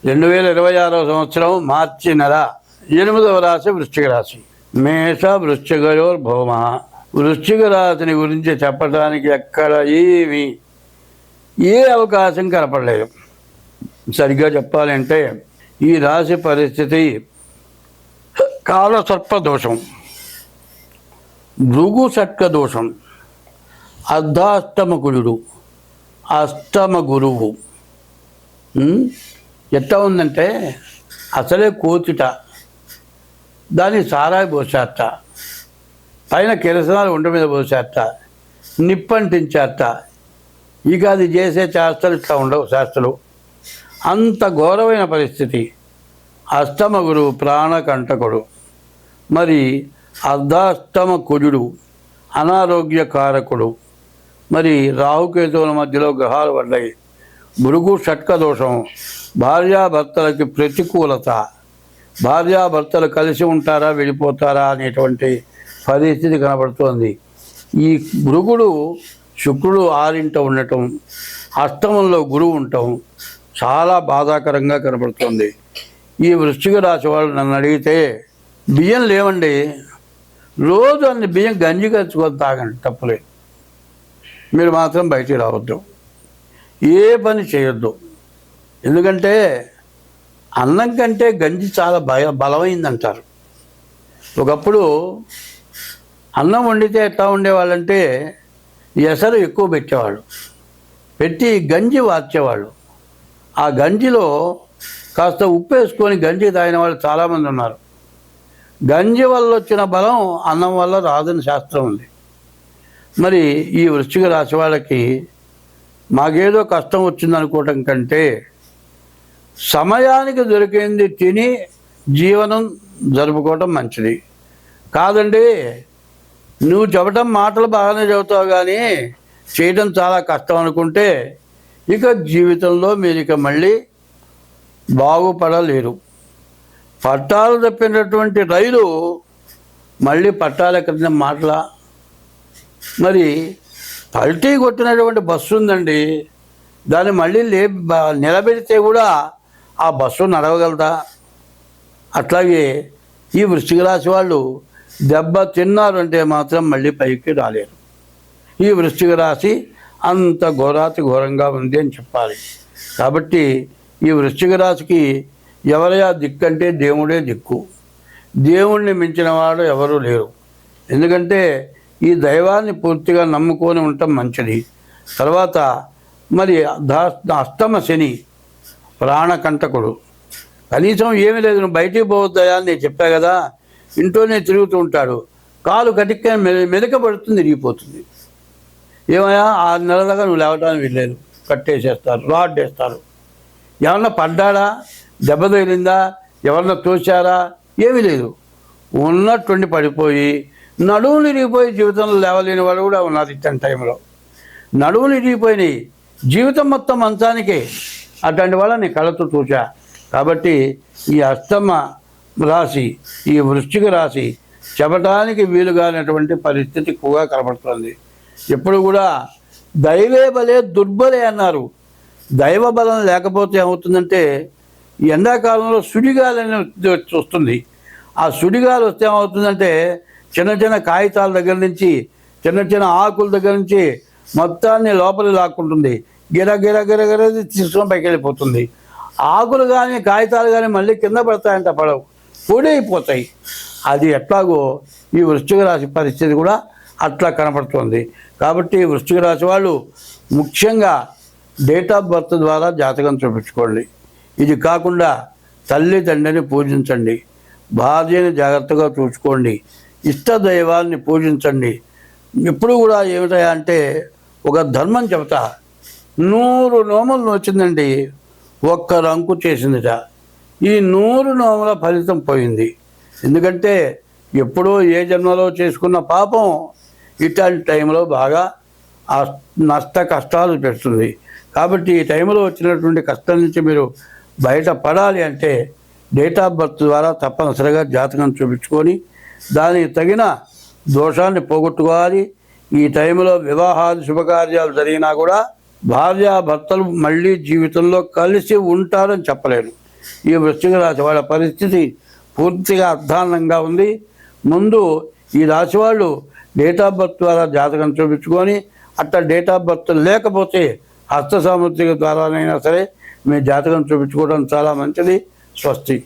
2026 సంవత్సరం మార్చి నెల 8వ రాశి వృశ్చిక రాశి. మేష వృశ్చికయోర్భౌమ. వృశ్చిక రాశిని గురించి చెప్పడానికి ఎక్కడ ఏ అవకాశం కనపడలేదు. సరిగ్గా చెప్పాలంటే ఈ రాశి పరిస్థితి కాలసర్ప దోషం, భృగు షట్క దోషం, అర్ధాష్టమ కుజుడు, అష్టమ గురువు. ఎట్లా ఉందంటే అసలే కోతిట, దాన్ని సారాయి పోసేట, పైన కిరసనాలు ఒంటి మీద పోసేట, నిప్పంటించేట. ఇక అది చేసే చేష్టలు ఇట్లా ఉండవు శాస్త్రాలు. అంత ఘోరమైన పరిస్థితి. అష్టమ గురువు ప్రాణకంటకుడు, మరి అర్ధాష్టమ కుజుడు అనారోగ్యకారకుడు, మరి రాహుకేతువుల మధ్యలో గ్రహాలు పడ్డాయి. భృగు షట్క దోషం, భార్యాభర్తలకి ప్రతికూలత, భార్యాభర్తలు కలిసి ఉంటారా వెళ్ళిపోతారా అనేటువంటి పరిస్థితి కనబడుతోంది. ఈ భృగుడు శుక్రుడు 6 ఉండటం, అష్టమంలో గురువు ఉండటం చాలా బాధాకరంగా కనబడుతుంది. ఈ వృశ్చిక రాశి వాళ్ళు నన్ను అడిగితే బియ్యం లేవండి, రోజు అన్ని బియ్యం గంజి కలుచుకొని తాగండి, తప్పలేదు. మీరు మాత్రం బయటికి రావద్దు, ఏ పని చేయొద్దు. ఎందుకంటే అన్నం కంటే గంజి చాలా బలమైందంటారు. ఒకప్పుడు అన్నం వండితే ఎట్లా ఉండేవాళ్ళంటే ఎసరు ఎక్కువ పెట్టేవాళ్ళు, పెట్టి గంజి వార్చేవాళ్ళు. ఆ గంజిలో కాస్త ఉప్పు వేసుకొని గంజి తాగిన వాళ్ళు చాలామంది ఉన్నారు. గంజి వల్ల వచ్చిన బలం అన్నం వల్ల రాదని శాస్త్రం ఉంది. మరి ఈ వృశ్చిక రాశి వాళ్ళకి మాకేదో కష్టం వచ్చిందనుకోవటం కంటే సమయానికి దొరికింది తిని జీవనం జరుపుకోవటం మంచిది. కాదండి, నువ్వు చెప్పటం మాటలు బాగానే చెబుతావు కానీ చేయటం చాలా కష్టం అనుకుంటే ఇక జీవితంలో మీరు ఇక మళ్ళీ బాగుపడలేరు. పట్టాలు తప్పినటువంటి రైలు మళ్ళీ పట్టాల క్రింద మాటలా. మరి పల్టీ కొట్టినటువంటి బస్సు ఉందండి, దాన్ని మళ్ళీ నిలబెడితే కూడా ఆ బస్సు నడవగలదా? అట్లాగే ఈ వృశ్చిక రాశి వాళ్ళు దెబ్బ తిన్నారు అంటే మాత్రం మళ్ళీ పైకి రాలేరు. ఈ వృశ్చిక రాశి అంత ఘోరాతి ఘోరంగా ఉంది అని చెప్పాలి. కాబట్టి ఈ వృశ్చిక రాశికి ఎవరయా దిక్కంటే దేవుడే దిక్కు. దేవుణ్ణి మించిన వాడు ఎవరూ లేరు. ఎందుకంటే ఈ దైవాన్ని పూర్తిగా నమ్ముకొని ఉండటం మంచిది. తర్వాత మరి అష్టమ శని ప్రాణకంటకుడు. కనీసం ఏమీ లేదు, నువ్వు బయటికి పోవద్దాయా అని నేను చెప్పా కదా, ఇంట్లోనే తిరుగుతూ ఉంటాడు. కాలు కటిక్గా మెలకబడుతుంది, ఇరిగిపోతుంది. ఏమయ్యా 6 నెలలుగా నువ్వు లేవటానికి వెళ్ళలేదు, కట్టేసేస్తారు, రాడ్ వేస్తారు. ఏమన్నా పడ్డాడా, దెబ్బ తగిలిందా, ఎవరన్నా తోచారా? ఏమీ లేదు. ఉన్నట్టుండి పడిపోయి నడువులు ఇరిగిపోయి జీవితంలో లేవలేని వాళ్ళు కూడా ఉన్నారు. ఇట్లాంటి టైంలో నడువులు ఇరిగిపోయినాయి, జీవితం మొత్తం మంచానికే. అట్లాంటి వాళ్ళని కళ్ళతో చూచా. కాబట్టి ఈ అష్టమ రాశి, ఈ వృశ్చిక రాశి చెప్పడానికి వీలుగానటువంటి పరిస్థితి ఎక్కువగా కనబడుతుంది. ఎప్పుడు కూడా దైవే బలే దుర్బలే అన్నారు. దైవ బలం లేకపోతే ఏమవుతుందంటే ఎండాకాలంలో సుడిగాలని వస్తుంది. ఆ సుడిగాలు వస్తే ఏమవుతుందంటే చిన్న చిన్న కాగితాల దగ్గర నుంచి, చిన్న చిన్న ఆకుల దగ్గర నుంచి మొత్తాన్ని లోపలి లాక్కుంటుంది. గిర గిర గిర గిర తీసుకొని పైకి వెళ్ళిపోతుంది. ఆకులు కానీ కాగితాలు కానీ మళ్ళీ కింద పడతాయంట, పడవు, పొడి అయిపోతాయి. అది ఎట్లాగో ఈ వృశ్చిక రాశి పరిస్థితి కూడా అట్లా కనపడుతుంది. కాబట్టి వృశ్చిక రాశి వాళ్ళు ముఖ్యంగా డేట్ ఆఫ్ బర్త్ ద్వారా జాతకం చూపించుకోండి. ఇది కాకుండా తల్లి తండ్రిని పూజించండి, భార్యని జాగ్రత్తగా చూసుకోండి, ఇష్ట దైవాన్ని పూజించండి. ఎప్పుడు కూడా ఏమిటా అంటే ఒక ధర్మం చెబుతా. 100 నోములు వచ్చిందండి, 1 రంకు చేసిందిట. ఈ 100 నోముల ఫలితం పోయింది. ఎందుకంటే ఎప్పుడో ఏ జన్మలో చేసుకున్న పాపం ఇట్లాంటి టైంలో బాగా నష్ట కష్టాలు పెడుతుంది. కాబట్టి ఈ టైంలో వచ్చినటువంటి కష్టం నుంచి మీరు బయటపడాలి అంటే డేట్ ఆఫ్ బర్త్ ద్వారా తప్పనిసరిగా జాతకం చూపించుకొని దానికి తగిన దోషాన్ని పోగొట్టుకోవాలి. ఈ టైంలో వివాహాది శుభకార్యాలు జరిగినా కూడా భార్యాభర్తలు మళ్ళీ జీవితంలో కలిసి ఉంటారని చెప్పలేను. ఈ వృశ్చిక రాశి వాళ్ళ పరిస్థితి పూర్తిగా అధ్వాన్నంగా ఉంది. ముందు ఈ రాశి వాళ్ళు డేట్ ఆఫ్ బర్త్ ద్వారా జాతకం చూపించుకొని, అట్లా డేట్ ఆఫ్ బర్త్ లేకపోతే హస్త సాముద్రిక ద్వారానైనా సరే మీ జాతకం చూపించుకోవడం చాలా మంచిది. స్వస్తి.